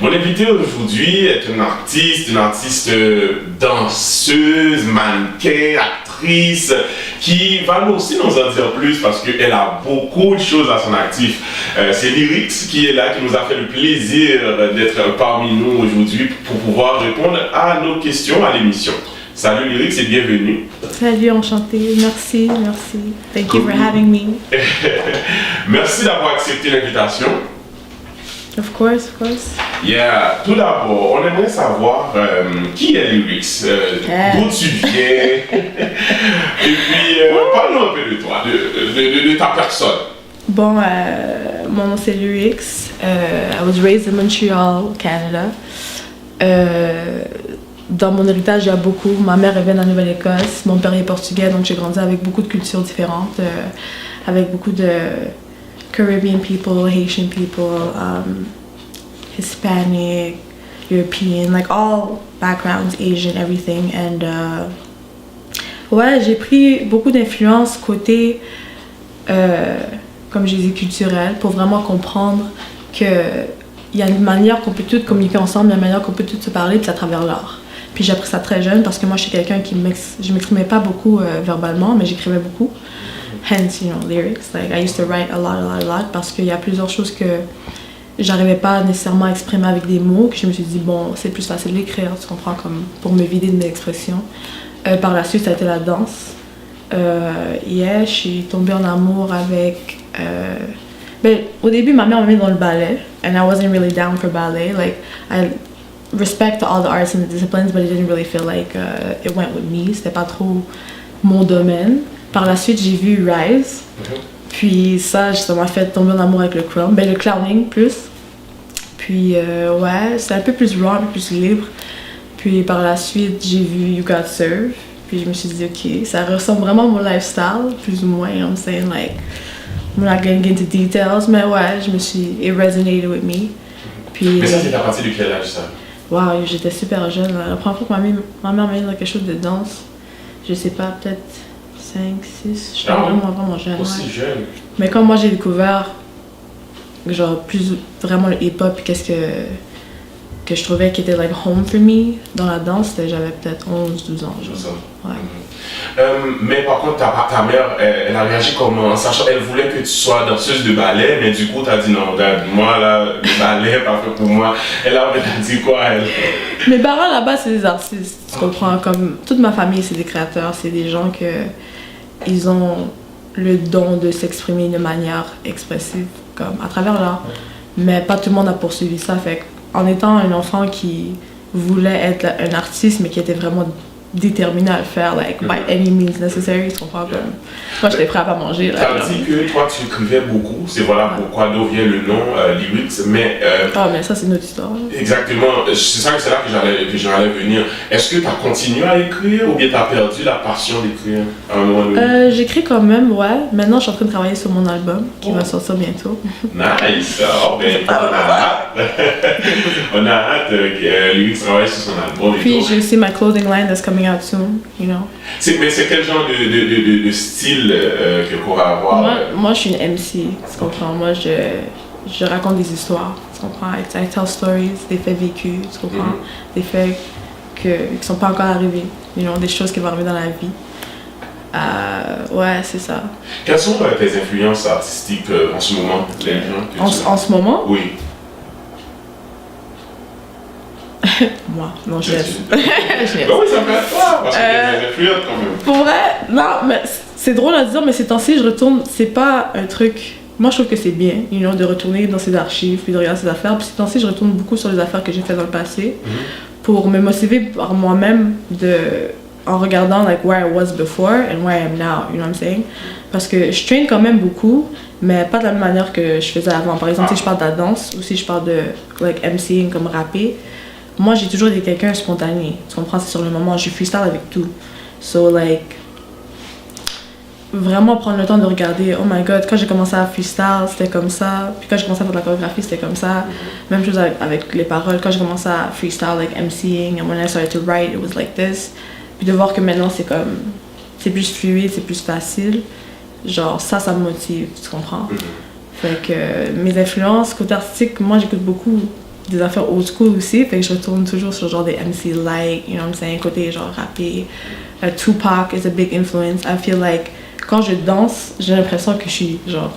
Mon invitée aujourd'hui est une artiste danseuse, mannequin, actrice, qui va aussi nous en dire plus parce qu'elle a beaucoup de choses à son actif. C'est Lyrics qui est là, qui nous a fait le plaisir d'être parmi nous aujourd'hui pour pouvoir répondre à nos questions à l'émission. Salut Lyrics et bienvenue. Salut, enchantée. Merci. Thank you for having me. Merci d'avoir accepté l'invitation. Of course. Yeah. Tout d'abord, on aimerait savoir qui est Lyrics, d'où tu viens, et puis parle-nous un peu de toi, de ta personne. Bon, mon nom c'est Lyrics. I was raised in Montreal, Canada. Dans mon héritage, il y a beaucoup. Ma mère vient de la Nouvelle-Écosse, mon père est portugais, donc j'ai grandi avec beaucoup de cultures différentes, avec beaucoup de Caribbean people, Haitian people, Hispanic, European, like all backgrounds, Asian, everything. And ouais, j'ai pris beaucoup d'influence côté, comme j'ai dit, culturel, pour vraiment comprendre que il y a une manière qu'on peut tous communiquer ensemble, il y a une manière qu'on peut tous se parler, puis c'est à travers l'art. Puis j'ai appris ça très jeune parce que moi je suis quelqu'un qui je m'exprimais pas beaucoup verbalement, mais j'écrivais beaucoup. Hence, lyrics. Like I used to write a lot parce qu'il y a plusieurs choses que j'arrivais pas nécessairement à exprimer avec des mots, que je me suis dit bon, c'est plus facile d'écrire, tu comprends, comme pour me vider de mes expressions. Par la suite, ça a été la danse. Je suis tombée en amour avec. Au début, ma mère m'a mis dans le ballet, and I wasn't really down for ballet. Like I respect all the arts and the disciplines, but it didn't really feel like it went with me. C'était pas trop mon domaine. Par la suite, j'ai vu Rise. Puis ça m'a fait tomber en amour avec le clown. Le clowning plus. Puis ouais, c'est un peu plus raw, un peu plus libre. Puis par la suite, j'ai vu You Got Served. Puis je me suis dit, ok, ça ressemble vraiment à mon lifestyle, plus ou moins. I'm saying, like, I'm not getting into details, mais ouais, it resonated with me. Puis, mais ça, c'est à partir de quel âge, ça? Wow, j'étais super jeune. La première fois que ma mère m'a mis dans quelque chose de danse, je sais pas, peut-être 5, 6, j'étais vraiment jeune. Aussi ouais. jeune. Mais quand moi j'ai découvert, genre, vraiment le hip-hop, qu'est-ce que je trouvais qui était like home for me dans la danse, j'avais peut-être 11, 12 ans. Genre. Ouais. Mais par contre, ta mère, elle a réagi comment? Sachant qu'elle voulait que tu sois danseuse de ballet, mais du coup, tu as dit non, regarde, moi, là, le ballet, pas fait pour moi. Elle a dit quoi, elle? Mes parents, là-bas, c'est des artistes, tu comprends? Comme toute ma famille, c'est des créateurs, c'est des gens ils ont le don de s'exprimer de manière expressive, comme à travers l'art. Mais pas tout le monde a poursuivi ça, fait en étant un enfant qui voulait être un artiste, mais qui était vraiment déterminé à le faire, like, by any means necessary, tu comprends? Comme, moi, j'étais prêt à pas manger. Tu as dit que toi, tu écrivais beaucoup, c'est voilà pourquoi d'où vient le nom Lyrics, mais... mais ça, c'est une autre histoire. Exactement, c'est là que j'allais venir. Est-ce que tu as continué à écrire ou bien tu as perdu la passion d'écrire à un moment donné? J'écris quand même, ouais. Maintenant, je suis en train de travailler sur mon album, qui va sortir bientôt. Nice! Oh, ben, on a hâte. On a hâte que Lyrics travaille sur son album. Puis, j'ai aussi ma clothing line that's coming out soon, you know. Mais c'est quel genre de style qu'on va avoir? Moi, je suis une MC, tu comprends? Moi, je raconte des histoires, tu comprends? I tell stories, des faits vécus, tu comprends? Des faits qui ne sont pas encore arrivés, you know, des choses qui vont arriver dans la vie. Ouais, c'est ça. Quelles sont tes influences artistiques en ce moment? En ce moment? Oui. Moi, non, je laisse. Oui, ça peut être toi, parce que t'es influente quand même. Pour vrai, non, mais c'est drôle à dire, mais ces temps-ci, je retourne, c'est pas un truc... Moi, je trouve que c'est bien, you know, de retourner dans ces archives, puis de regarder ces affaires. Puis ces temps-ci, je retourne beaucoup sur les affaires que j'ai faites dans le passé, pour me motiver par moi-même, en regardant, like, where I was before and where I am now, you know what I'm saying? Parce que je traîne quand même beaucoup, mais pas de la même manière que je faisais avant. Par exemple, si je parle de la danse, ou si je parle de, like, MCing, comme rapper, moi, j'ai toujours été quelqu'un spontané. Tu comprends? C'est sur le moment. Je freestyle avec tout. So, like, vraiment prendre le temps de regarder, oh my god, quand j'ai commencé à freestyle, c'était comme ça. Puis quand j'ai commencé à faire de la chorégraphie, c'était comme ça. Même chose avec les paroles. Quand j'ai commencé à freestyle, like MCing, and when I started to write, it was like this. Puis de voir que maintenant, c'est plus fluide, c'est plus facile. Genre, ça me motive, tu comprends? Fait que mes influences, côté artistique, moi, j'écoute beaucoup des affaires old school aussi, fait que je retourne toujours sur genre des MC Light, you know what I'm saying, côté genre rappé. Tupac is a big influence. I feel like quand je danse, j'ai l'impression que je suis genre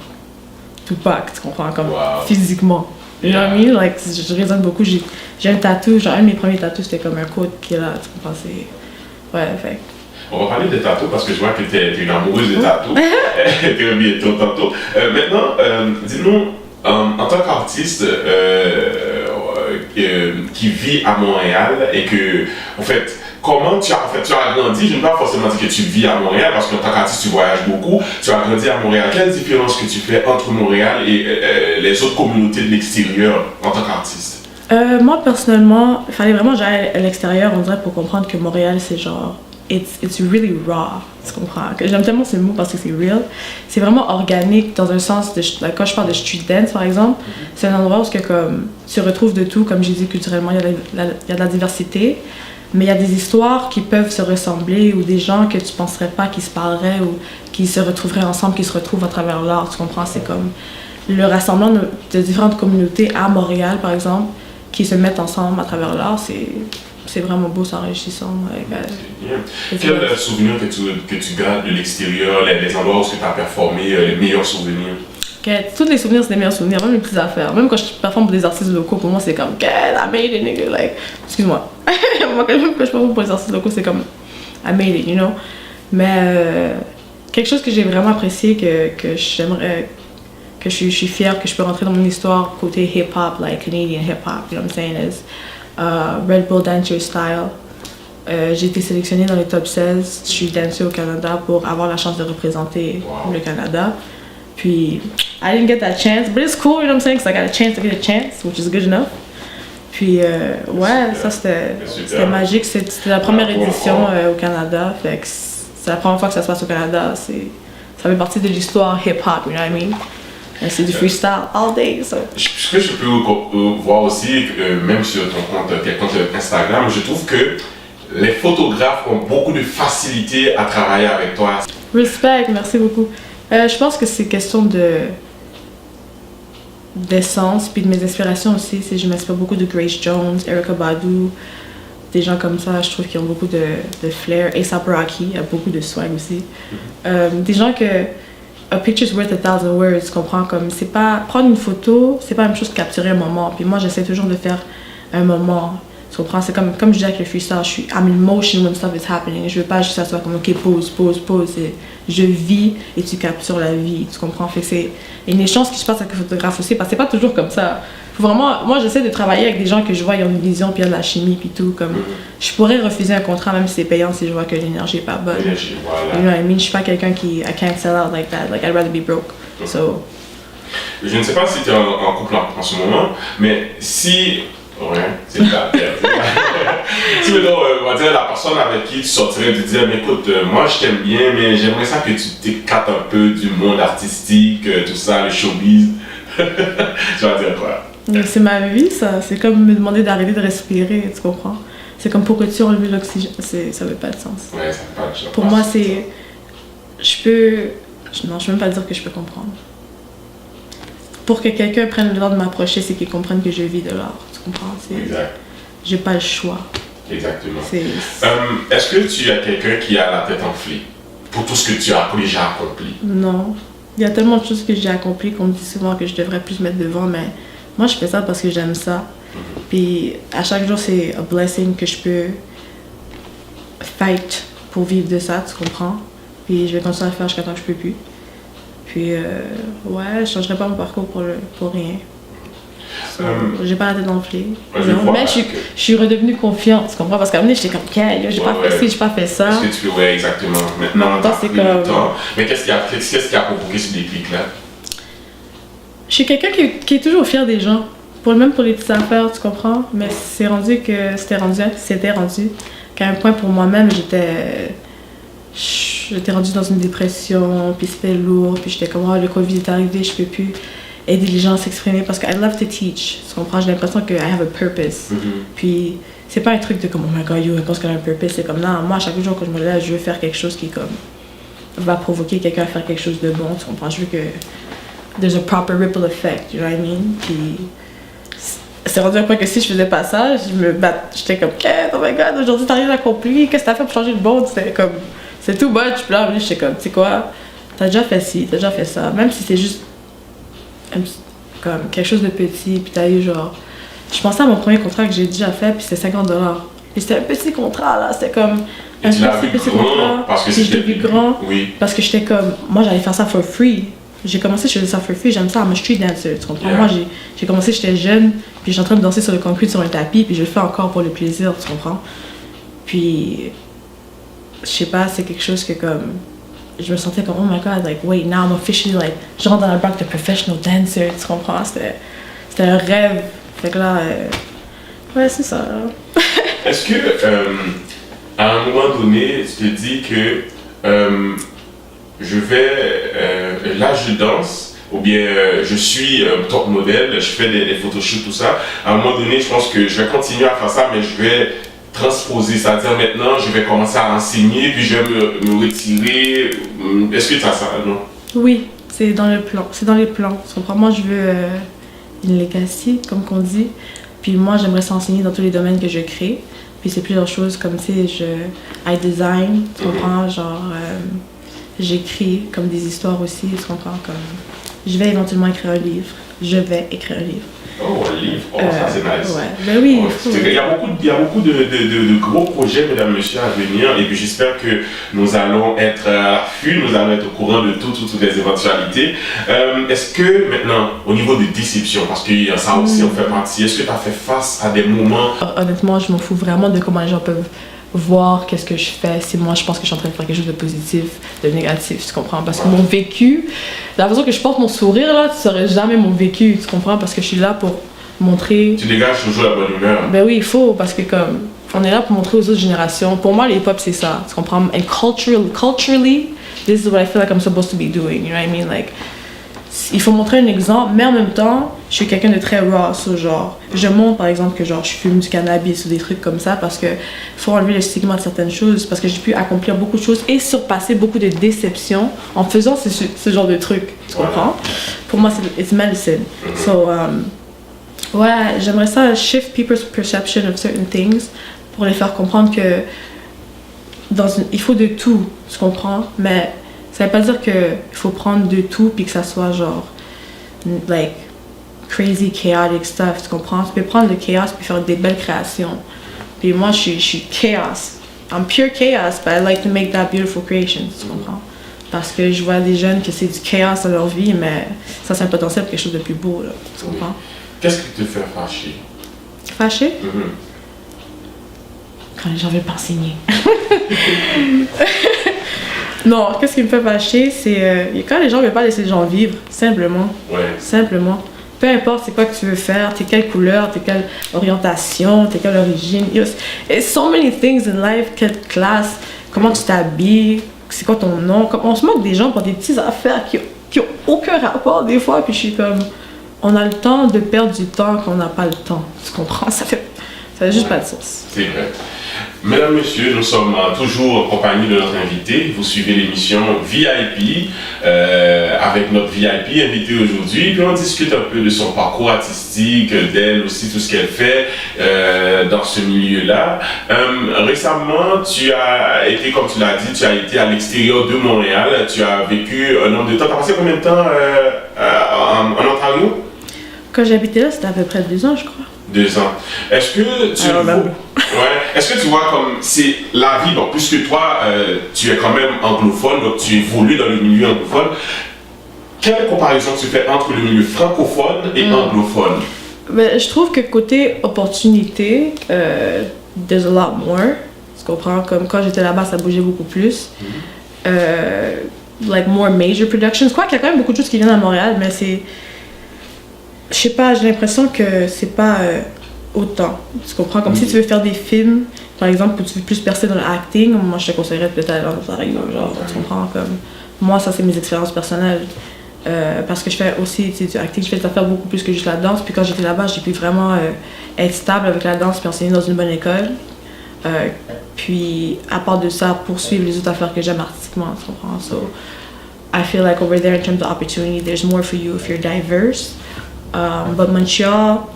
Tupac, tu comprends, comme physiquement. You know what I mean? Like, je résonne beaucoup. J'ai un tatou, genre un de mes premiers tatous, c'était comme un quote qui est là, tu comprends, c'est... Ouais, fait. On va parler de tatous parce que je vois que tu es une amoureuse de tatous. Tu as mis ton tatou. Maintenant, dis-nous, en tant qu'artiste qui vit à Montréal et que, en fait, comment tu as grandi, je ne vais pas forcément dire que tu vis à Montréal parce qu'en tant qu'artiste tu voyages beaucoup, tu as grandi à Montréal. Quelle différence que tu fais entre Montréal et les autres communautés de l'extérieur en tant qu'artiste? Moi personnellement, il fallait vraiment que j'aille à l'extérieur, on dirait, pour comprendre que Montréal c'est genre, it's really raw, tu comprends? Que j'aime tellement ce mot parce que c'est real. C'est vraiment organique dans un sens de, quand je parle de street dance par exemple, c'est un endroit où que, comme, tu retrouves de tout, comme j'ai dit culturellement, il y a de la diversité. Mais il y a des histoires qui peuvent se ressembler ou des gens que tu ne penserais pas qui se parleraient ou qui se retrouveraient ensemble, qui se retrouvent à travers l'art, tu comprends? C'est comme le rassemblement de différentes communautés à Montréal, par exemple, qui se mettent ensemble à travers l'art, c'est vraiment beau, c'est enrichissant. Quel souvenir que tu gardes de l'extérieur, les endroits où tu as performé, les meilleurs souvenirs? Tous les souvenirs, c'est des meilleurs souvenirs, même les petites affaires. Même quand je performe pour des artistes locaux, pour moi, c'est comme, I made it, nigga. Like, excuse-moi. Moi, quand je performe pour les artistes locaux, c'est comme, I made it, you know. Mais quelque chose que j'ai vraiment apprécié, que j'aimerais, que je suis fière, que je peux rentrer dans mon histoire côté hip-hop, like Canadian hip-hop, you know what I'm saying, is Red Bull Dance Your Style. J'ai été sélectionnée dans les top 16. Je suis danseuse au Canada pour avoir la chance de représenter le Canada. Puis, I didn't get that chance, but it's cool, you know what I'm saying? Because I got a chance to get a chance, which is good enough. Puis, ouais, ça c'était magique. C'était la première édition au Canada. Fait que c'est la première fois que ça se passe au Canada. Ça fait partie de l'histoire hip-hop, you know what I mean? Et c'est du freestyle all day, so. Ce que je peux voir aussi, même sur ton compte Instagram, je trouve que les photographes ont beaucoup de facilité à travailler avec toi. Respect, merci beaucoup. Je pense que c'est question d'essence, puis de mes inspirations aussi. Je m'inspire beaucoup de Grace Jones, Erykah Badu, des gens comme ça, je trouve qu'ils ont beaucoup de flair. A$AP Rocky a beaucoup de swag aussi. Des gens que a picture's worth 1,000 words, tu comprends? Comme, c'est pas, prendre une photo, c'est pas la même chose que capturer un moment. Puis moi, j'essaie toujours de faire un moment. Tu comprends? C'est comme je dis avec le freestyle, I'm in motion when stuff is happening. Je veux pas juste que ça soit comme, ok, pause. Je vis et tu captures la vie, tu comprends? Fait que c'est une échange qui se passe avec le photographe aussi, parce que c'est pas toujours comme ça. Faut vraiment, moi, j'essaie de travailler avec des gens que je vois, ils ont une vision, puis il y a de la chimie, puis tout. Comme, je pourrais refuser un contrat, même si c'est payant, si je vois que l'énergie est pas bonne. Voilà. You know what I mean? Je suis pas quelqu'un I can't sell out like that. Like, I'd rather be broke. So. Je ne sais pas si tu es en couple en ce moment, mais si... Ouais, c'est ta tête. Si maintenant, on va dire, la personne avec qui tu sortirais te dire, mais écoute, moi je t'aime bien, mais j'aimerais ça que tu t'écartes un peu du monde artistique, tout ça, le showbiz. Tu vas dire quoi? C'est ma vie, ça. C'est comme me demander d'arrêter de respirer, tu comprends? C'est comme pourquoi tu enlever l'oxygène. Ça veut pas de sens. Ouais, ça n'a pas de sens. Pour moi, c'est... Non, je peux même pas dire que je peux comprendre. Pour que quelqu'un prenne le temps de m'approcher, c'est qu'il comprenne que je vis de l'art. Tu comprends? Exact. J'ai pas le choix. Exactement. Est-ce que tu as quelqu'un qui a la tête enflée pour tout ce que tu as déjà accompli? Non. Il y a tellement de choses que j'ai accomplies qu'on me dit souvent que je devrais plus mettre devant, mais moi je fais ça parce que j'aime ça. Puis à chaque jour, c'est a blessing que je peux fight pour vivre de ça, tu comprends? Puis je vais continuer à le faire jusqu'à temps que je peux plus. Puis ouais, je changerai pas mon parcours pour rien. J'ai pas la tête enflée. Mais je suis redevenue confiante, tu comprends? Parce qu'à un moment j'étais comme, j'ai pas fait ci, j'ai pas fait ça. Est-ce que tu ouais, exactement. Maintenant, c'est comme... Mais qu'est-ce qui a provoqué ce déclic-là? Je suis quelqu'un qui est toujours fier des gens. Même pour les petites affaires, tu comprends? Mais c'était rendu qu'à un point pour moi-même, j'étais rendue dans une dépression, puis c'était lourd, puis j'étais comme, le Covid est arrivé, je peux plus aider les gens à s'exprimer parce que I love to teach, tu comprends? J'ai l'impression que I have a purpose. Puis c'est pas un truc de comme, oh my god, je pense qu'elle a un purpose, c'est comme, non, moi, chaque jour que je me lève, je veux faire quelque chose qui comme va provoquer quelqu'un à faire quelque chose de bon, tu comprends? Je veux que there's a proper ripple effect, you know what I mean? Puis c'est rendu un point que si je faisais pas ça, j'étais comme, oh my god, aujourd'hui t'as rien accompli, qu'est-ce que t'as fait pour changer le monde? C'est comme, c'est too much. Puis là, j'étais comme, tu sais quoi, t'as déjà fait ci, t'as déjà fait ça, même si c'est juste comme quelque chose de petit, puis t'as eu genre, je pensais à mon premier contrat que j'ai déjà fait, puis c'était $50. Puis c'était un petit contrat là, c'était comme un petit contrat. Parce que puis je l'ai vu grand, oui. parce que j'étais comme, moi j'allais faire ça for free. J'ai commencé, je faisais ça for free, j'aime ça, I'm a street dancer, tu comprends? Moi j'ai commencé, j'étais jeune, puis j'étais en train de danser sur le concrete sur un tapis, puis je le fais encore pour le plaisir, tu comprends? Puis, je sais pas, c'est quelque chose que comme, je me sentais comme, oh my god, like, wait, now I'm officially, like, je rentre dans la banque de professional dancer, tu comprends? C'était un rêve. Fait que là, ouais, c'est ça. Est-ce que, à un moment donné, tu te dis que je vais, là je danse, ou bien je suis top modèle, je fais des photoshoots, tout ça. À un moment donné, je pense que je vais continuer à faire ça, mais je vais transposer, c'est-à-dire maintenant, je vais commencer à enseigner, puis je vais me retirer. Est-ce que tu as ça, non? Oui, c'est dans le plan, c'est dans les plans. Tu comprends? Moi, je veux une legacy, comme qu'on dit. Puis moi, j'aimerais s'enseigner dans tous les domaines que je crée. Puis c'est plusieurs choses, comme tu sais, I design, tu comprends? Genre, j'écris comme des histoires aussi, tu comprends? Comme, je vais éventuellement écrire un livre. Je vais écrire un livre. Oh, un livre, ça c'est nice. Ouais, ben oui, il y a beaucoup de gros projets, mesdames, messieurs, à venir. Et puis j'espère que nous allons être à l'affût, nous allons être au courant de toutes les éventualités. Est-ce que maintenant, au niveau des déceptions, parce que ça aussi en fait partie, est-ce que tu as fait face à des moments? Honnêtement, je m'en fous vraiment de comment les gens peuvent voir qu'est-ce que je fais, si moi je pense que je suis en train de faire quelque chose de positif, de négatif, tu comprends? Parce que mon vécu, la façon que je porte mon sourire là, tu saurais jamais mon vécu, tu comprends? Parce que je suis là pour montrer... Tu dégages toujours la bonne humeur. Ben oui, il faut, parce que comme, on est là pour montrer aux autres générations. Pour moi, le hip-hop c'est ça, tu comprends? And culturally, this is what I feel like I'm supposed to be doing, you know what I mean? Like, il faut montrer un exemple, mais en même temps, je suis quelqu'un de très raw, genre, je montre par exemple que genre je fume du cannabis ou des trucs comme ça parce que faut enlever le stigma de certaines choses, parce que j'ai pu accomplir beaucoup de choses et surpasser beaucoup de déceptions en faisant ce genre de trucs, tu comprends? Pour moi, it's medicine. So, ouais, j'aimerais ça shift people's perception of certain things pour les faire comprendre que il faut de tout, tu comprends? Mais ça veut pas dire qu'il faut prendre de tout puis que ça soit genre, like, crazy, chaotic stuff, tu comprends? Tu peux prendre le chaos puis faire des belles créations. Puis moi, je suis chaos. I'm pure chaos, but I like to make that beautiful creation, tu comprends? Parce que je vois des jeunes que c'est du chaos dans leur vie, mais ça, c'est un potentiel pour quelque chose de plus beau, là, tu comprends? Qu'est-ce qui te fait fâcher? Fâché? Quand les gens veulent pas enseigner. Non, qu'est-ce qui me fait fâcher, c'est quand les gens veulent pas laisser les gens vivre, simplement. Ouais. Simplement. Peu importe c'est quoi que tu veux faire, t'es quelle couleur, t'es quelle orientation, t'es quelle origine. There's so many things in life, quelle classe, comment tu t'habilles, c'est quoi ton nom. On se moque des gens pour des petites affaires qui ont aucun rapport des fois, puis je suis comme, on a le temps de perdre du temps quand on n'a pas le temps. Tu comprends? Ça fait juste pas de sens. C'est vrai. Mesdames, Messieurs, nous sommes toujours en compagnie de notre invité. Vous suivez l'émission VIP avec notre VIP invité aujourd'hui. Puis on discute un peu de son parcours artistique, d'elle aussi, tout ce qu'elle fait dans ce milieu-là. Récemment, tu as été, comme tu l'as dit, tu as été à l'extérieur de Montréal. Tu as vécu un nombre de temps. Tu as passé combien de temps en Ontario? Quand j'habitais là, c'était à peu près 2 ans, je crois. 2 ans. Est-ce que tu est-ce que tu vois comme c'est la vie, bon, puisque toi tu es quand même anglophone, donc tu évolues dans le milieu anglophone, quelle comparaison tu fais entre le milieu francophone et anglophone? Ben, je trouve que côté opportunité, there's a lot more. Tu comprends? Comme quand j'étais là-bas, ça bougeait beaucoup plus. Like more major productions. Je crois qu'il y a quand même beaucoup de choses qui viennent à Montréal, mais c'est... Je sais pas, j'ai l'impression que c'est pas autant. Tu comprends? Comme si tu veux faire des films, par exemple, où tu veux plus percer dans l'acting, moi je te conseillerais peut-être aller dans Ontario, genre, tu comprends? Comme, moi, ça c'est mes expériences personnelles. Parce que je fais aussi du acting, je fais des affaires beaucoup plus que juste la danse. Puis quand j'étais là-bas, j'ai pu vraiment être stable avec la danse puis enseigner dans une bonne école. Puis à part de ça, poursuivre les autres affaires que j'aime artistiquement, tu comprends? So, I feel like over there in terms of opportunity, there's more for you if you're diverse. But Montreal,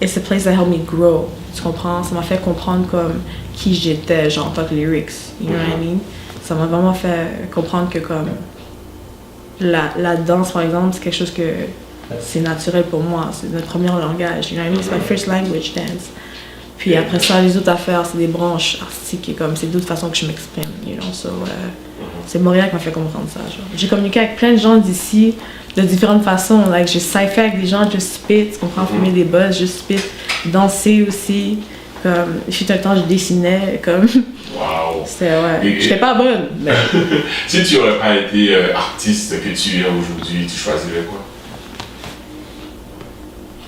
it's a place that helped me grow. Tu comprends? Ça m'a fait comprendre comme qui j'étais, genre en tant que lyrics. You know what I mean? Ça m'a vraiment fait comprendre que comme la danse, par exemple, c'est quelque chose que c'est naturel pour moi. C'est notre premier langage. You know what I mean? It's my first language, dance. Puis après ça, les autres affaires, c'est des branches artistiques et comme c'est d'autres façons que je m'exprime, you know. So, c'est Montréal qui m'a fait comprendre ça. Genre. J'ai communiqué avec plein de gens d'ici de différentes façons. Like, j'ai cypher avec des gens, just spit, tu comprends, fumer des buzz, just spit, danser aussi. Comme, il fut un temps, je dessinais, comme. Wow! C'était, ouais. J'étais pas bonne. Mais... Si tu n'aurais pas été artiste que tu es aujourd'hui, tu choisirais quoi?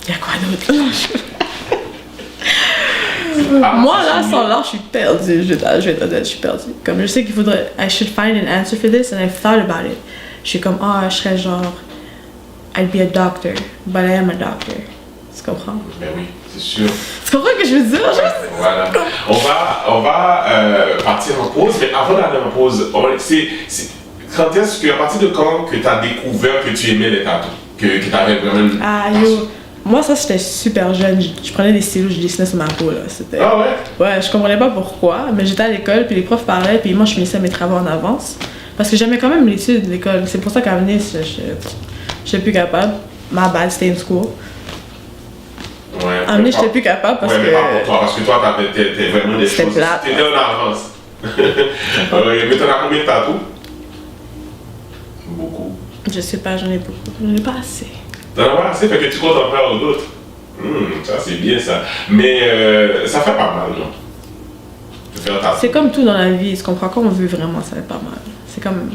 Il y a quoi d'autre? Moi, là, sans l'art, je suis perdue. Je vais être honnête, je suis perdue. Comme je sais qu'il faudrait... I should find an answer for this, and I've thought about it. Je suis comme, je serais genre... I'd be a doctor, but I am a doctor. Tu comprends? Ben oui, c'est sûr. Tu comprends ce que je veux dire? Voilà. On va partir en pause, mais avant d'aller en pause, quand est-ce que, à partir de quand que tu as découvert que tu aimais les tatous? Que tu avais vraiment... Moi, ça, j'étais super jeune. Je prenais des stylos, je dessinais sur ma peau, là. C'était... Ah ouais? Ouais, je comprenais pas pourquoi, mais j'étais à l'école, puis les profs parlaient, puis moi, je finissais mes travaux en avance. Parce que j'aimais quand même l'étude de l'école. C'est pour ça qu'à venir, je suis plus capable. My bad, stay in school. Ouais. À venir, j'étais plus capable parce ouais, que... mais pas pour toi, parce que toi, t'es vraiment des choses... C'était plate. T'étais en avance. Mais t'en as combien de tatous? Beaucoup. Je sais pas, j'en ai beaucoup. J'en ai pas assez. T'en as pas assez, fait que tu comptes en faire d'autres. Ça, c'est bien, ça. Mais ça fait pas mal, non? C'est comme tout dans la vie, tu comprends? Quand on veut vraiment, ça fait pas mal. C'est comme...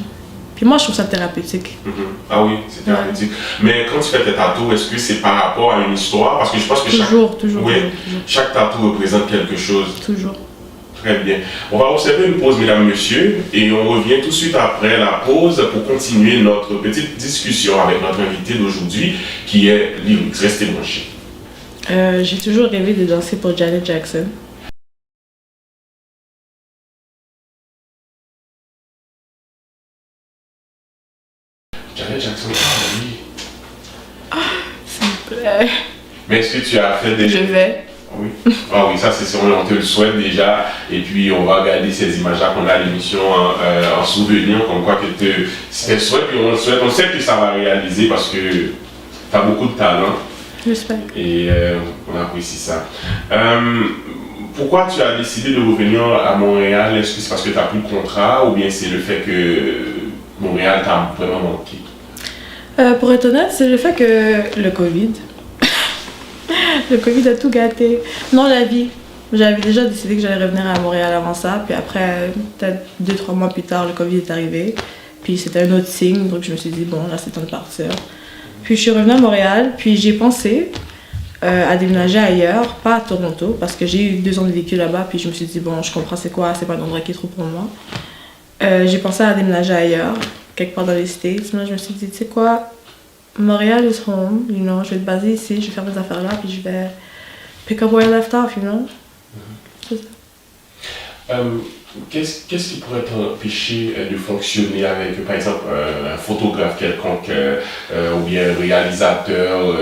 Puis moi, je trouve ça thérapeutique. Ah oui, c'est thérapeutique. Ouais. Mais quand tu fais tes tatous, est-ce que c'est par rapport à une histoire? Parce que je pense que toujours. Chaque tatou représente quelque chose. Toujours. Très bien. On va observer une pause, mesdames, messieurs, et on revient tout de suite après la pause pour continuer notre petite discussion avec notre invité d'aujourd'hui, qui est Lyrics. Restez branchés. J'ai toujours rêvé de danser pour Janet Jackson. Janet Jackson, oui. S'il vous plaît. Mais est-ce que tu as fait des... Je vais. Oui. Ah oui, ça c'est sûr, on te le souhaite déjà. Et puis on va regarder ces images-là qu'on a à l'émission en souvenir, comme quoi que c'était le souhait, puis on le souhaite. On sait que ça va réaliser parce que tu as beaucoup de talent. J'espère. Et on apprécie ça. Pourquoi tu as décidé de revenir à Montréal? Est-ce que c'est parce que tu n'as plus de contrat ou bien c'est le fait que Montréal t'a vraiment manqué? Pour être honnête, c'est le fait que le COVID. Le Covid a tout gâté. Non, la vie. J'avais déjà décidé que j'allais revenir à Montréal avant ça. Puis après, peut-être 2-3 mois plus tard, le Covid est arrivé. Puis c'était un autre signe. Donc je me suis dit, bon, là, c'est temps de partir. Puis je suis revenue à Montréal. Puis j'ai pensé à déménager ailleurs, pas à Toronto, parce que j'ai eu 2 ans de vécu là-bas. Puis je me suis dit, bon, je comprends c'est quoi, c'est pas un endroit qui est trop pour moi. J'ai pensé à déménager ailleurs, quelque part dans les States. Mais je me suis dit, tu sais quoi? Montréal is home, you know, je vais être basée ici, je vais faire mes affaires là, puis je vais pick up where I left off, you know. C'est ça. Qu'est-ce qui pourrait t'empêcher de fonctionner avec, par exemple, un photographe quelconque ou bien un réalisateur?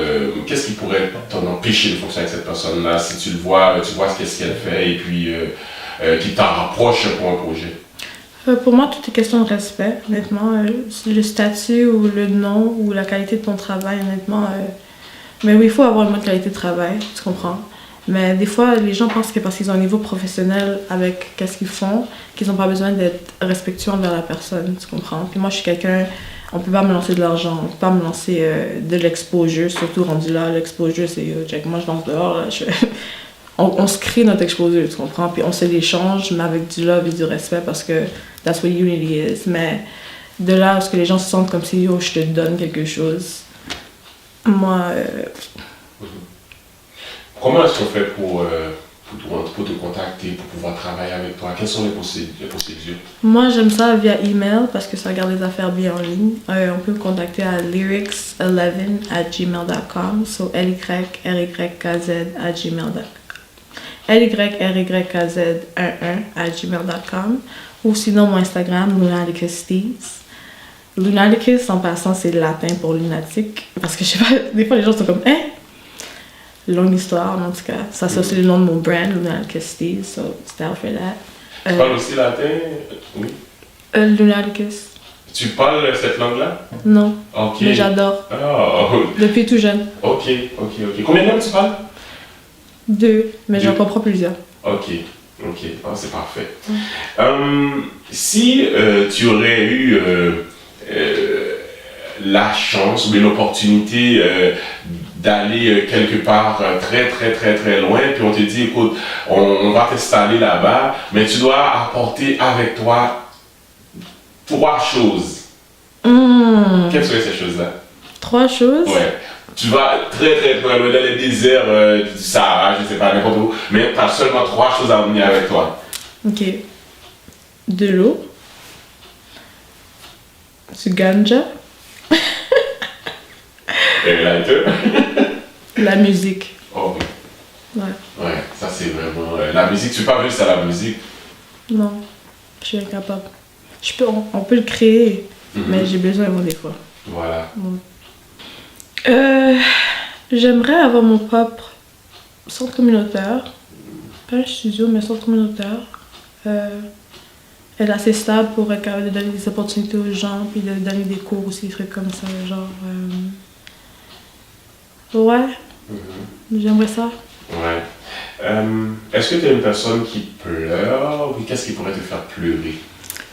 Qu'est-ce qui pourrait t'en empêcher de fonctionner avec cette personne-là si tu le vois, tu vois qu'est-ce qu'elle fait et puis qui t'en rapproche pour un projet? Pour moi, tout est question de respect, honnêtement. Le statut ou le nom ou la qualité de ton travail, honnêtement. Mais oui, il faut avoir une bonne qualité de travail, tu comprends. Mais des fois, les gens pensent que parce qu'ils ont un niveau professionnel avec qu'est-ce qu'ils font, qu'ils n'ont pas besoin d'être respectueux envers la personne, tu comprends. Puis moi, je suis quelqu'un, on peut pas me lancer de l'argent, on peut pas me lancer de l'exposure, surtout rendu là, l'exposure, c'est check, moi je danse dehors, là, on se crée notre exposure, tu comprends, puis on se l'échange, mais avec du love et du respect parce que that's what unity is. Mais de là à ce que les gens se sentent comme si yo, je te donne quelque chose, moi. Comment est-ce qu'on fait pour te contacter, pour pouvoir travailler avec toi? Quelles sont les procédures? Moi, j'aime ça via email parce que ça garde les affaires bien en ligne. On peut me contacter à lyrics11@gmail.com, so lyrykkz@gmail.com. lyrykkz11@gmail.com, ou sinon mon Instagram, Lunaticus. Lunaticus, en passant, c'est latin pour lunatique. Parce que je sais pas, des fois les gens sont comme, hein? Longue histoire, mais en tout cas. Ça, c'est aussi le nom de mon brand, Lunaticus, so it's down for that. Tu parles aussi latin? Oui. Lunaticus. Tu parles cette langue-là? Non. Ok. Mais j'adore. Ah, Depuis tout jeune. ok. Combien de langues tu parles? 2, mais j'en 2. comprends plusieurs. Ok. Ah, c'est parfait. Si tu aurais eu la chance ou l'opportunité d'aller quelque part très loin, puis on te dit, écoute, on va t'installer là-bas, mais tu dois apporter avec toi 3 choses. Quelles seraient ces choses-là? 3 choses? Ouais. Tu vas très loin dans les déserts du Sahara, je sais pas, n'importe où, mais tu as seulement 3 choses à emmener avec toi. Ok. De l'eau. Du ganja. Et là, La musique. oh oui. Ouais. Ouais, ça c'est vraiment... la musique, tu peux pas juste à la musique. Non, je suis incapable. On peut le créer, mais j'ai besoin moi des fois. Voilà. J'aimerais avoir mon propre centre communautaire. Pas un studio, mais un centre communautaire. Être assez stable pour être capable de donner des opportunités aux gens, puis de donner des cours aussi, des trucs comme ça. Genre. Ouais. J'aimerais ça. Ouais. Est-ce que tu es une personne qui pleure ou qu'est-ce qui pourrait te faire pleurer?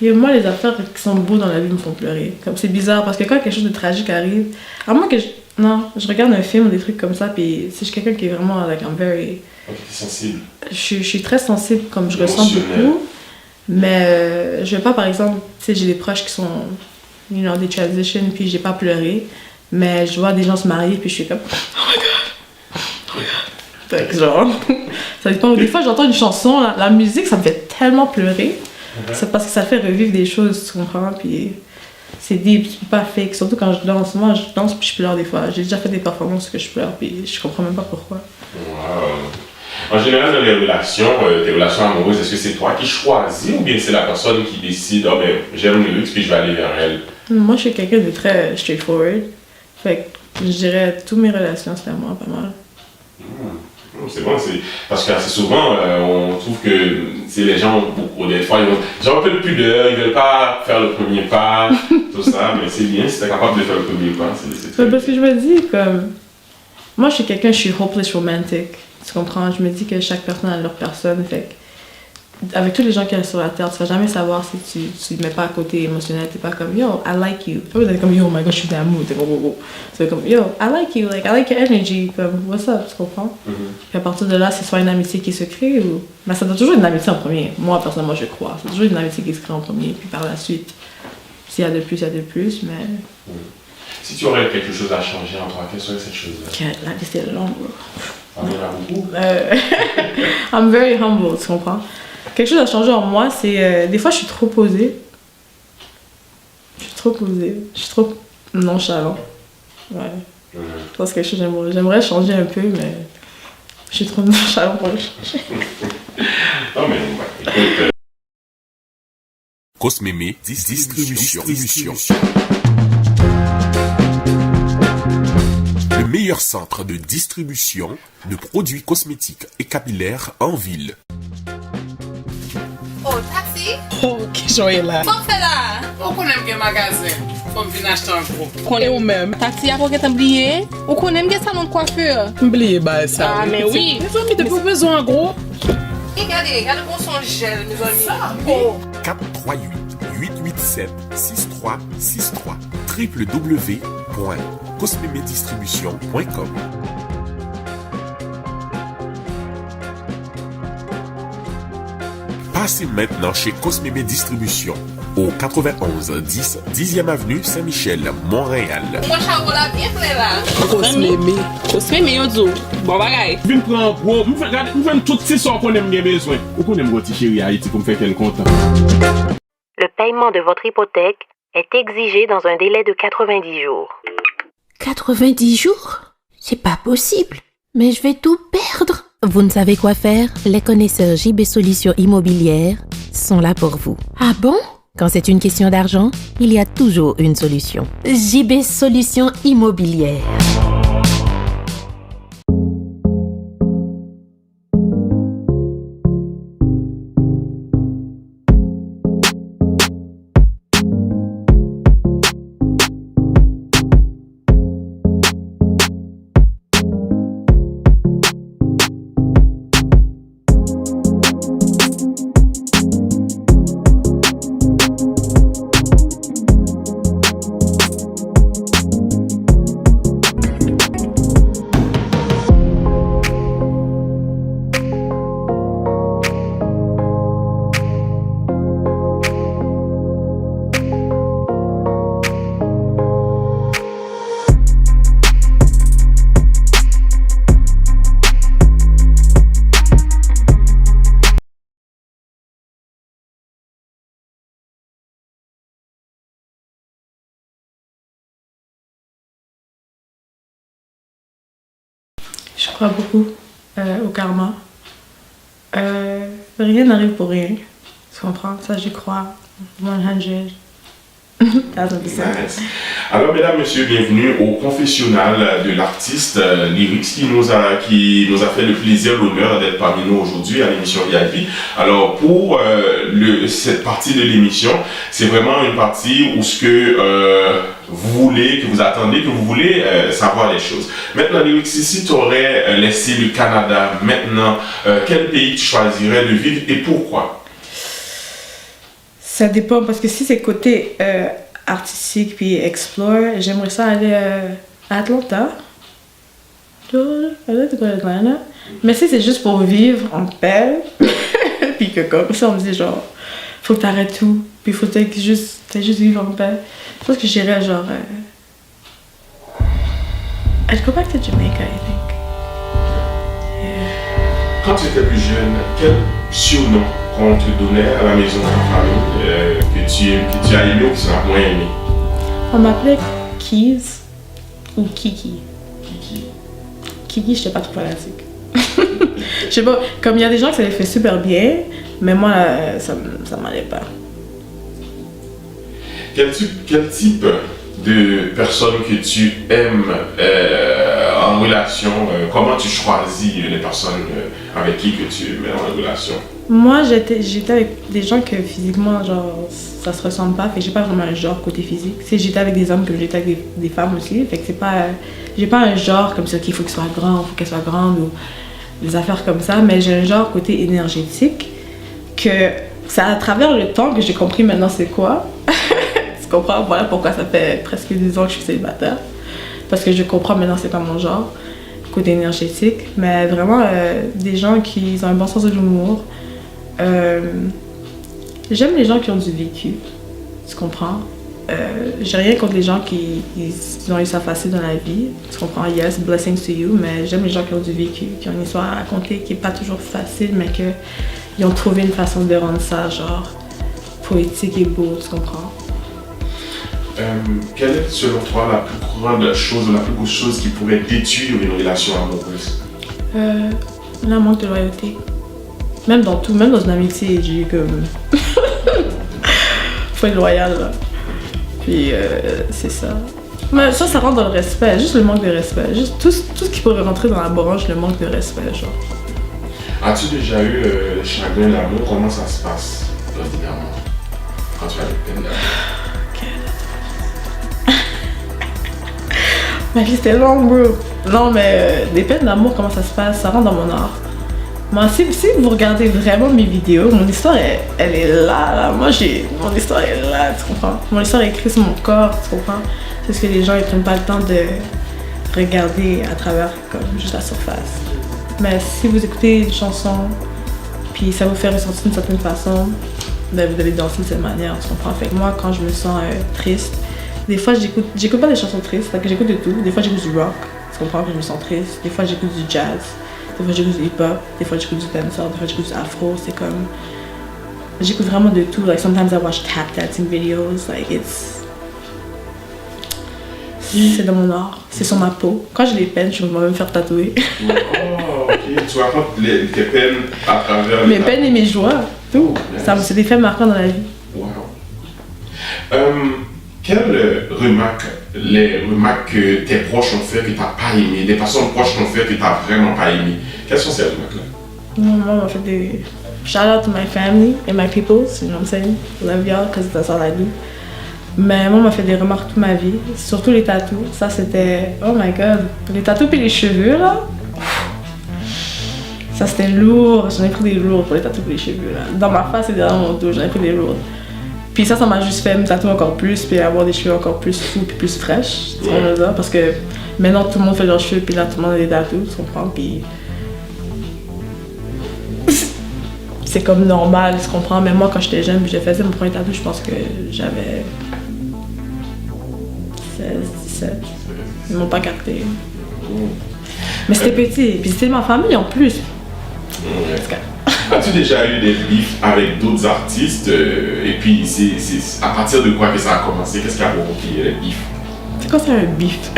Et moi, les affaires qui sont beaux dans la vie me font pleurer. Comme c'est bizarre, parce que quand quelque chose de tragique arrive, à moins que je regarde un film ou des trucs comme ça, puis si je suis quelqu'un qui est vraiment, like, I'm very... Ok, t'es sensible. Je suis très sensible, comme je ressens beaucoup. Mais je vais pas, par exemple, tu sais, j'ai des proches qui sont, des transitions, puis j'ai pas pleuré. Mais je vois des gens se marier, puis je suis comme, oh my god. Fait que genre, ça dépend. Des fois, j'entends une chanson, la musique, ça me fait tellement pleurer. C'est parce que ça fait revivre des choses, tu comprends? Puis c'est deep, tu peux pas fake. Surtout quand je danse. Moi, je danse puis je pleure des fois. J'ai déjà fait des performances que je pleure, puis je comprends même pas pourquoi. Wow. En général, dans les relations, tes relations amoureuses, est-ce que c'est toi qui choisis ou bien c'est la personne qui décide, oh ben, j'aime le luxe puis je vais aller vers elle? Moi, je suis quelqu'un de très straightforward. Fait que je dirais toutes mes relations, c'est à moi, pas mal. C'est bon, parce qu'assez souvent, on trouve que les gens, des fois, ils ont un peu de pudeur, ils veulent pas faire le premier pas, tout ça, mais c'est bien si t'es capable de faire le premier pas. C'est très parce que je me dis, comme, moi, je suis hopeless romantic, tu comprends? Je me dis que chaque personne a leur personne, fait que, avec tous les gens qui sont sur la terre, tu vas jamais savoir si tu ne mets pas à côté émotionnel, t'es pas comme yo, I like you. Pas comme yo, oh my god, je suis d'amour, t'es comme c'est comme yo, I like you, like I like your energy, comme what's up, tu comprends? Puis à partir de là, c'est soit une amitié qui se crée ou. Mais ça doit toujours être une amitié en premier. Moi, personnellement, je crois. C'est toujours une amitié qui se crée en premier, puis par la suite, s'il y a de plus, il y a de plus, mais. Si tu aurais quelque chose à changer en toi, quelle serait cette chose-là? La liste est longue, bro. Il y en a beaucoup. I'm very humble, tu comprends? Quelque chose à changer en moi, c'est... des fois, je suis trop posée. Je suis trop nonchalant. Ouais. Je pense que quelque chose j'aimerais changer un peu, mais... Je suis trop nonchalant pour le changer. Non, mais écoute... Cosmémé Distribution. Le meilleur centre de distribution de produits cosmétiques et capillaires en ville. Oh, taxi? Oh, ki joye la. Fok fe la? Ou konem gen magazin? Fom vin achete an gro. Konen ou même. Taxi a roket oublié? Ou konen gen salon de coiffure? Oublié ba ça. Ah, mais oui. Mais zomi depuis besoin en gros. Regardez bon son gel, mes amis. Ça, Oh. 438-887-6363 www.cosmémédistribution.com. Passez maintenant chez Cosmémé Distribution au 91 10 10e avenue Saint-Michel, Montréal. Moi, chavo la bien ple la. Cosmémé. yo zo. Bon bagay. Vin pran gros, mwen ven tout se son konen gen bezwen. Ou konen mwen ti chéri Haïti pou mwen fè kel kontan. Le paiement de votre hypothèque est exigé dans un délai de 90 jours. 90 jours? C'est pas possible. Mais je vais tout perdre. Vous ne savez quoi faire? Les connaisseurs JB Solutions Immobilières sont là pour vous. Ah bon? Quand c'est une question d'argent, il y a toujours une solution. JB Solutions Immobilières. crois beaucoup au karma. Rien n'arrive pour rien. Tu comprends? Ça, j'y crois. 100%. Nice. Alors, mesdames, messieurs, bienvenue au confessionnal de l'artiste Lyrics qui nous a fait le plaisir, l'honneur d'être parmi nous aujourd'hui à l'émission VIP. Alors, pour cette partie de l'émission, c'est vraiment une partie où ce que vous voulez, que vous attendez, que vous voulez savoir les choses. Maintenant, Lyrics, si tu aurais laissé le Canada maintenant, quel pays tu choisirais de vivre et pourquoi? Ça dépend, parce que si c'est côté artistique puis explore, j'aimerais ça aller à Atlanta. Atlanta. Mais si c'est juste pour vivre en paix, puis que comme ça on me dit genre, faut que t'arrêtes tout, puis faut que juste vivre en paix. Je pense que j'irais genre... I'd go back to Jamaica, I think. Yeah. Quand tu étais plus jeune, quel surnom qu'on te donnait à la maison de ta famille que tu as aimé ou que tu as moins aimé? On m'appelait Keys ou Kiki. Kiki. Kiki, j'étais pas trop fanatique. Je sais pas, comme il y a des gens que ça les fait super bien, mais moi, ça m'allait pas. Quel type de personnes que tu aimes en relation, comment tu choisis les personnes avec qui que tu mets en relation? Moi, j'étais avec des gens que physiquement, genre, ça se ressemble pas, fait que j'ai pas vraiment un genre côté physique. J'étais avec des hommes comme j'étais avec des femmes aussi, fait que c'est pas... J'ai pas un genre comme ça qu'il faut qu'il soit grand, faut qu'elle soit grande ou des affaires comme ça, mais j'ai un genre côté énergétique que c'est à travers le temps que j'ai compris maintenant c'est quoi. Tu comprends? Voilà pourquoi ça fait presque 10 ans que je suis célibataire. Parce que je comprends maintenant c'est pas mon genre, côté énergétique, mais vraiment des gens qui ont un bon sens de l'humour. J'aime les gens qui ont du vécu, tu comprends? J'ai rien contre les gens qui ont eu ça facile dans la vie, tu comprends? Yes, blessings to you, mais j'aime les gens qui ont du vécu, qui ont une histoire à raconter qui est pas toujours facile, mais qu'ils ont trouvé une façon de rendre ça genre poétique et beau, tu comprends? Quelle est selon toi la plus grande chose ou la plus grosse chose qui pourrait détruire une relation amoureuse? La manque de loyauté. Même dans tout, même dans une amitié, j'ai eu comme... Faut être loyal, là. Puis c'est ça. Mais ça rentre dans le respect, juste le manque de respect. Juste tout ce qui pourrait rentrer dans la branche, le manque de respect, genre. As-tu déjà eu le chagrin d'amour? Comment ça se passe, ordinairement, quand tu as des peines d'amour? Ma vie c'était long, bro. Non, mais des peines d'amour, comment ça se passe? Ça rentre dans mon art. Moi, si vous regardez vraiment mes vidéos, mon histoire, elle est là. Moi, mon histoire est là, tu comprends? Mon histoire est écrite sur mon corps, tu comprends? C'est ce que les gens, ils prennent pas le temps de regarder à travers, comme, juste la surface. Mais si vous écoutez une chanson, puis ça vous fait ressentir d'une certaine façon, ben vous allez danser de cette manière, tu comprends? Fait que moi, quand je me sens triste, des fois, j'écoute pas des chansons tristes, que j'écoute de tout. Des fois, j'écoute du rock, tu comprends, que je me sens triste. Des fois, j'écoute du jazz. Des fois, j'écoute du hip-hop. Des fois, j'écoute du dancehall. Des fois, j'écoute du afro. C'est comme... J'écoute vraiment de tout. Like, sometimes I watch tap dancing videos. Like, c'est dans mon art. C'est sur ma peau. Quand j'ai des peines, je vais moi-même faire tatouer. Oh, ok. Tu racontes tes peines à travers... Mes peines et mes joies. Tout. Nice. Ça, c'est des faits marquants dans la vie. Wow. Quelles les remarques que tes proches ont fait que tu n'as pas aimé, des personnes proches t'ont fait que tu n'as vraiment pas aimé, quelles sont ces remarques-là? Maman m'a fait des... Shout out to my family and my people, you know what I'm saying? Love y'all, because that's all I do. Mais maman m'a fait des remarques toute ma vie, surtout les tatous. Ça, c'était... Oh my God. Les tatous et les cheveux, là. Ça, c'était lourd. J'en ai pris des lourds pour les tatous et les cheveux, là. Dans ma face et derrière mon dos, j'en ai pris des lourds. Puis ça m'a juste fait me tatouer encore plus, puis avoir des cheveux encore plus fous, puis plus fraîches, tu comprends? Parce que maintenant tout le monde fait leurs cheveux, puis là tout le monde a des tatous, tu comprends? Puis c'est comme normal, tu comprends? Mais moi quand j'étais jeune, puis je faisais mon premier tatou, je pense que j'avais 16, 17. Ils m'ont pas capté. Mais c'était petit, puis c'était ma famille en plus. As-tu déjà eu des bifs avec d'autres artistes et puis c'est à partir de quoi que ça a commencé? Qu'est-ce qui a provoqué les bifs? C'est quoi ça un bif?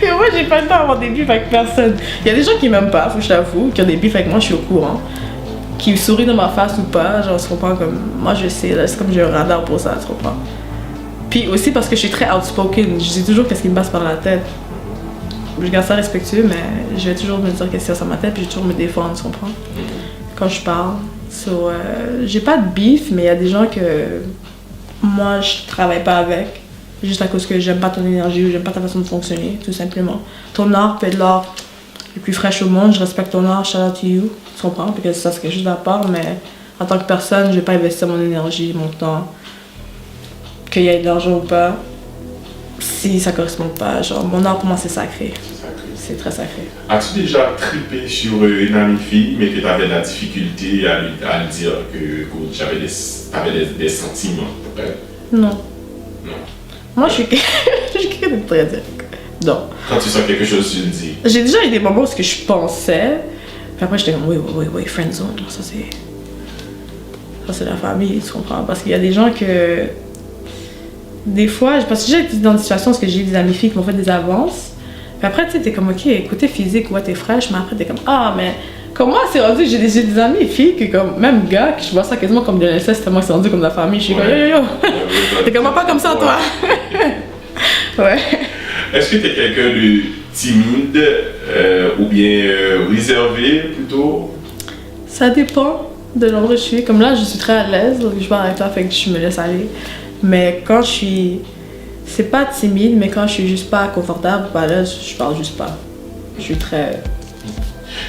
Et moi, j'ai pas le temps d'avoir des bifs avec personne. Il y a des gens qui m'aiment pas, faut que je l'avoue, qui ont des bifs avec moi, je suis au courant. Qui sourient dans ma face ou pas, genre, je comprends comme. Moi, je sais, là, c'est comme j'ai un radar pour ça, tu comprends. Puis aussi parce que je suis très outspoken, je sais toujours qu'est-ce qui me passe par la tête. Je garde ça respectueux, mais je vais toujours me dire qu'est-ce qu'il y a sur ma tête, puis je vais toujours me défendre, tu comprends. Quand je parle. So, j'ai pas de bif, mais il y a des gens que moi, je travaille pas avec. Juste à cause que j'aime pas ton énergie ou j'aime pas ta façon de fonctionner, tout simplement. Ton art peut être l'art le plus fraîche au monde, je respecte ton art, shout out to you, tu comprends? Parce que ça, c'est quelque chose à part, mais en tant que personne, je vais pas investir mon énergie, mon temps, qu'il y ait de l'argent ou pas, si ça correspond pas. Genre, mon art pour moi, c'est sacré. C'est très sacré. As-tu déjà trippé sur une amie fille, mais que tu avais de la difficulté à lui dire que t'avais des sentiments pour elle? Non. Non. Moi, je suis quelqu'un de très direct. Non. Quand tu sens quelque chose, tu le dis. J'ai déjà eu des moments où je pensais, puis après j'étais comme oui, friendzone, ça c'est la famille, tu comprends? Parce qu'il y a des gens que, des fois, parce que j'ai été dans des situations où j'ai eu des amies filles qui m'ont fait des avances, puis après tu sais, t'es comme ok, côté physique, ouais, t'es fraîche, mais après t'es comme ah, mais comme moi, c'est rendu que j'ai des amis filles que comme, même gars, que je vois ça quasiment comme de l'inceste, tellement que c'est rendu comme de la famille, je suis comme yo. T'es comme pas comme ça, toi. Ouais. Est-ce que tu es quelqu'un de timide ou bien réservé plutôt? Ça dépend de l'endroit où je suis. Comme là, je suis très à l'aise, donc je parle avec toi, fait que je me laisse aller. Mais quand je suis... C'est pas timide, mais quand je suis juste pas confortable, pas à l'aise, je parle juste pas. Je suis très...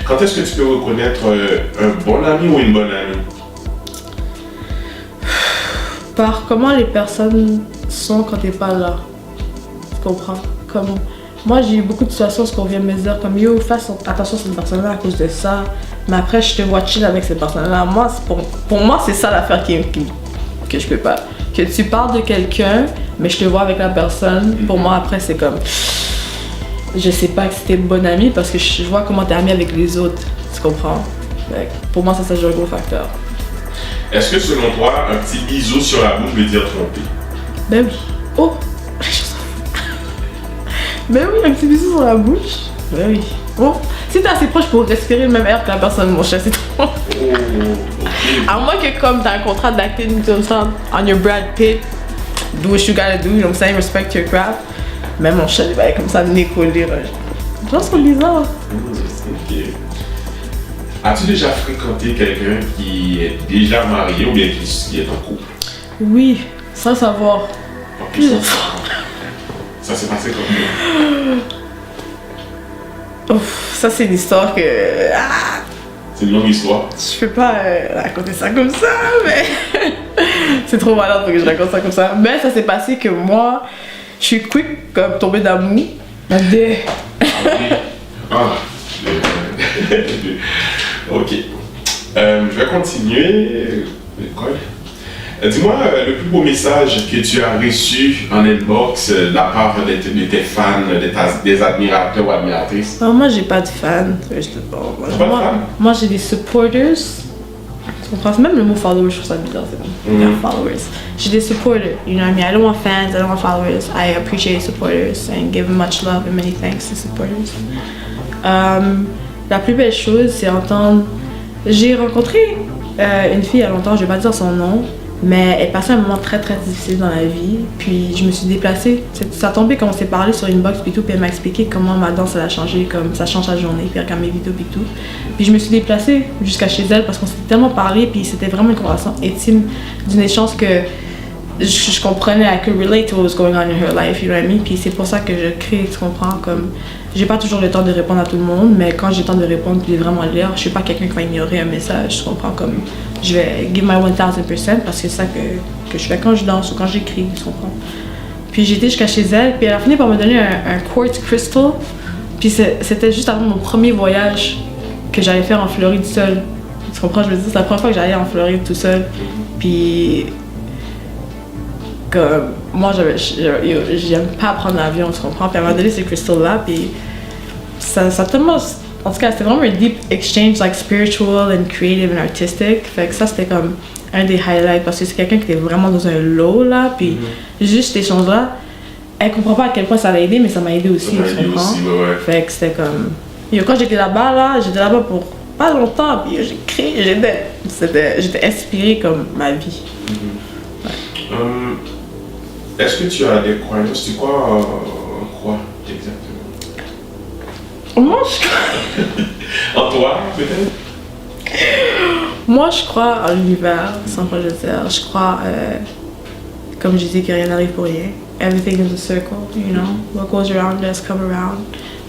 Quand est-ce que tu peux reconnaître un bon ami ou une bonne amie? Par comment les personnes sont quand t'es pas là. Tu comprends? Comme moi, j'ai eu beaucoup de situations où on vient me dire comme yo, fais attention à cette personne-là à cause de ça. Mais après, je te vois chill avec cette personne-là. Moi, pour moi, c'est ça l'affaire que je peux pas. Que tu parles de quelqu'un, mais je te vois avec la personne. Pour moi, après, c'est comme je sais pas que c'était une bonne amie parce que je vois comment t'es amie avec les autres. Tu comprends? Donc, pour moi, ça joue un gros facteur. Est-ce que selon toi, un petit bisou sur la bouche veut dire tromper? Ben oui. Oh! Ben oui, un petit bisou sur la bouche. Ben oui. Bon, si t'es assez proche pour respirer le même air que la personne, mon cher, c'est trop. Oh, okay. À moins que comme t'as un contrat d'acting comme ça, on your Brad Pitt, do what you gotta do, you know what I'm saying, respect your craft. Mais mon cher, il va être comme ça, nez collé. Les gens sont bizarres. Ok. As-tu déjà fréquenté quelqu'un qui est déjà marié ou bien qui est en couple? Oui, sans savoir. Plusieurs fois. Ça s'est passé comment? Ouf, ça c'est une histoire que... Ah, C'est une longue histoire. je peux pas raconter ça comme ça, mais... c'est trop malade pour que je raconte ça comme ça. Mais ça s'est passé que moi, je suis quick comme tomber d'amour. Ok. Je vais continuer. Dis-moi le plus beau message que tu as reçu en inbox de la part de tes fans, des admirateurs ou admiratrices. Alors moi j'ai pas de fans. Moi j'ai des supporters. Tu comprends? Même le mot follower, je trouve ça bizarre. C'est bon. Followers. J'ai des supporters. You know what I mean? I don't want fans, I don't want followers. I appreciate supporters and give much love and many thanks to supporters. La plus belle chose, c'est entendre... J'ai rencontré une fille il y a longtemps, je vais pas dire son nom, mais elle passait un moment très très difficile dans la vie, puis je me suis déplacée. Ça a tombé quand on s'est parlé sur Inbox puis tout, puis elle m'a expliqué comment ma danse elle a changé, comme ça change la journée, puis elle regarde mes vidéos puis tout. Puis je me suis déplacée jusqu'à chez elle parce qu'on s'était tellement parlé, puis c'était vraiment une conversation intime d'une échange que je comprenais, I could relate to what was going on in her life, you know what I mean? Puis c'est pour ça que je crée, tu comprends, comme... J'ai pas toujours le temps de répondre à tout le monde, mais quand j'ai le temps de répondre puis vraiment lire, je suis pas quelqu'un qui va ignorer un message, tu comprends, comme... Je vais give my 1000% parce que c'est ça que je fais quand je danse ou quand j'écris, tu comprends? Puis j'étais jusqu'à chez elle, puis elle a fini par me donner un quartz crystal, puis c'était juste avant mon premier voyage que j'allais faire en Floride seule. Tu comprends, je me dis, c'est la première fois que j'allais en Floride tout seul, puis... Comme moi j'aime pas prendre l'avion, tu comprends, puis elle m'a donné ces crystals là, puis ça tellement, en tout cas c'était vraiment un deep exchange, like spiritual and creative and artistic, fait que ça c'était comme un des highlights parce que c'est quelqu'un qui était vraiment dans un low là, puis juste cet échange là, elle comprend pas à quel point ça l'a aidé, mais ça m'a aidé aussi, Ça m'a tu aidé comprends? aussi, ouais. Fait que c'était comme... Yo, quand j'étais là-bas, j'étais là-bas pour pas longtemps, puis j'ai créé, j'étais inspirée comme ma vie. Est-ce que tu as des croyances? Tu crois en quoi exactement? Moi, En toi, peut-être? Moi, je crois en l'univers, sans quoi je dire. Je crois, comme je dis, que rien n'arrive pour rien. Everything is a circle, you know. What goes around does come around,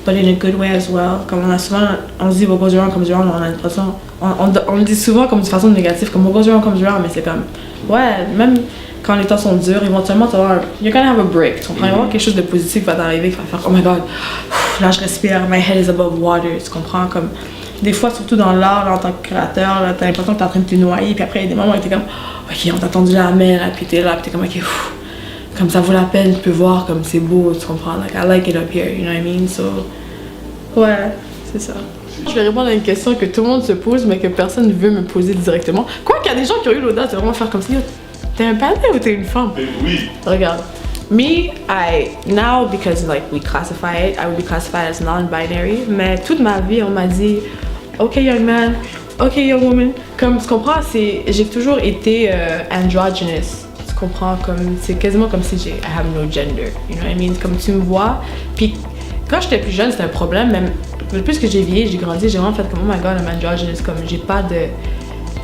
but in a good way as well. Comme on se dit what goes around comes around, on a l'impression, on le dit souvent comme de façon négative, comme what goes around comes around, mais c'est comme, ouais, même quand les temps sont durs, éventuellement, you're gonna have a break. Tu comprends? Il va y avoir quelque chose de positif qui va t'arriver, qui va faire, oh my god, là je respire, my head is above water, tu comprends? Comme, des fois, surtout dans l'art, là, en tant que créateur, là, t'as l'impression que t'es en train de te noyer, puis après, il y a des moments où t'es comme, ok, on t'a tendu la main, là, puis t'es là, puis t'es comme, ok, comme ça vaut la peine, tu peux voir comme c'est beau, tu comprends? Like, I like it up here, you know what I mean? So, ouais, c'est ça. Je vais répondre à une question que tout le monde se pose, mais que personne ne veut me poser directement. Quoi qu'il y a des gens qui ont eu l'audace de vraiment faire comme ça, t'es un panais ou t'es une femme? Oui. Regarde. Me, now, because like we classify it, I would be classified as non-binary, mais toute ma vie, on m'a dit, ok young man, ok young woman. Comme tu comprends, j'ai toujours été androgynous. Tu comprends, comme c'est quasiment comme si I have no gender, you know what I mean? Comme tu me vois, puis quand j'étais plus jeune, c'était un problème, même plus que j'ai vieilli, j'ai grandi, j'ai vraiment fait comme, oh my god, I'm androgynous, comme j'ai pas de...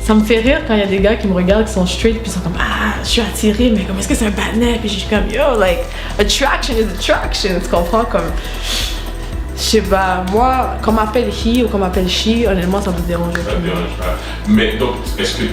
Ça me fait rire quand il y a des gars qui me regardent, qui sont straight, puis ils sont comme, ah, je suis attirée, mais comme, est-ce que c'est un panais? Puis je suis comme, yo, like, attraction is attraction, tu comprends? Comme, je sais pas, moi, qu'on m'appelle he ou qu'on m'appelle she, honnêtement, ça me dérange Ça pas. te dérange pas. Mais donc, est-ce que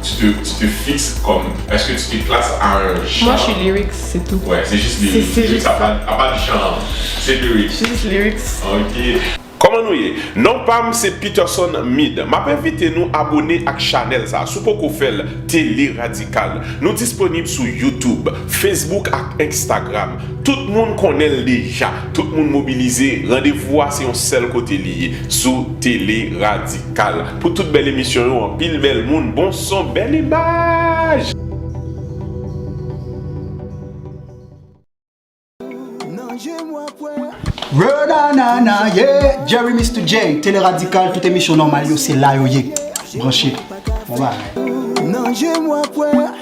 tu te fixes comme, est-ce que tu te classes à un genre? Moi, je suis lyrics, c'est tout. Ouais, c'est juste lyrics. C'est juste ça. A pas de genre. C'est lyrics. Je suis juste lyrics. Ok. Comment nous y? Non pam c'est Peterson Mid. M'a invité nous abonner à channel ça. Sous pour qu'on fait Télé Radical. Nous disponible sur YouTube, Facebook et Instagram. Tout le monde connaît déjà. Tout le monde mobilisé. Rendez-vous c'est un seul côté lié sous Télé Radical. Pour toute belle émission, en pile belle monde, bon son, belle image. Renanana, yeah, Jerry Mr. J, Télé Radical, toute émission normale, yo, c'est là, yo, yeah. Branché. Bon, bah. Non, je moi point,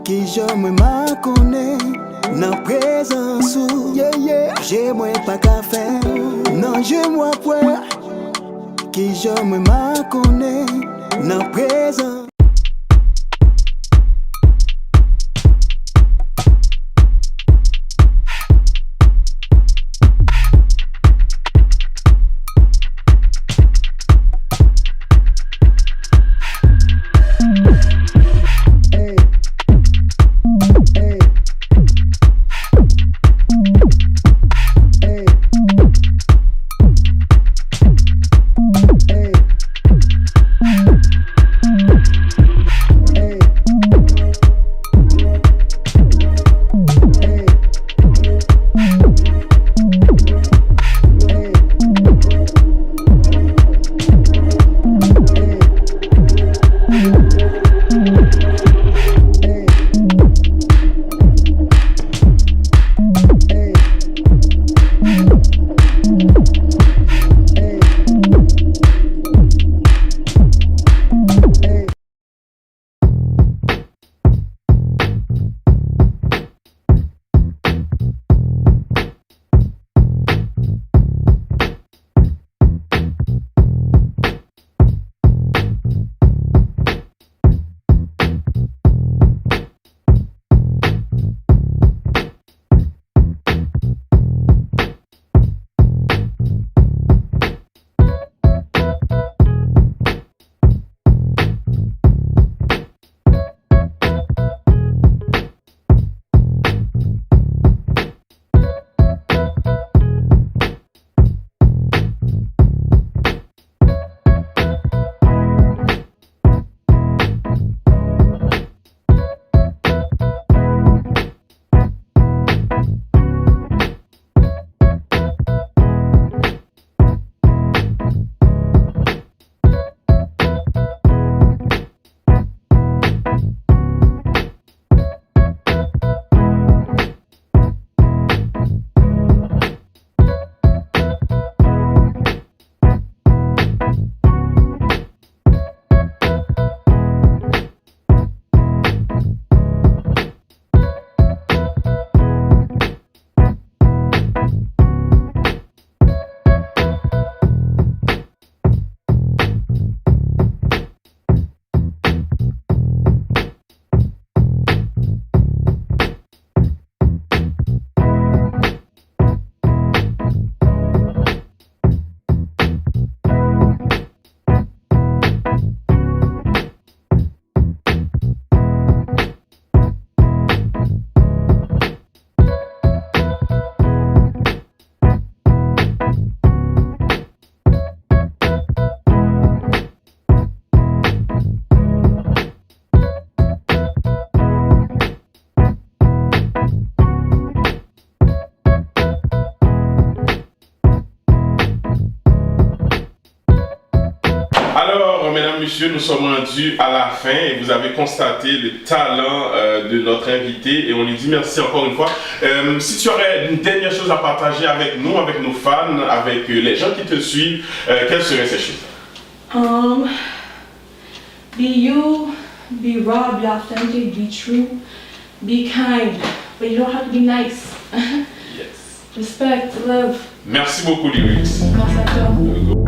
qui je me ma connais, non présence, yeah, yeah, j'ai moins pas qu'à faire. Non, je moi point, qui je me ma connais, non présence. mesdames, messieurs, nous sommes rendus à la fin et vous avez constaté le talent de notre invité et on lui dit merci encore une fois. Si tu aurais une dernière chose à partager avec nous, avec nos fans, avec les gens qui te suivent, quelles seraient ces choses? Be you, be raw, be authentic, be true, be kind, but you don't have to be nice. Yes. Respect, love. Merci beaucoup, Lyrics. Merci à toi.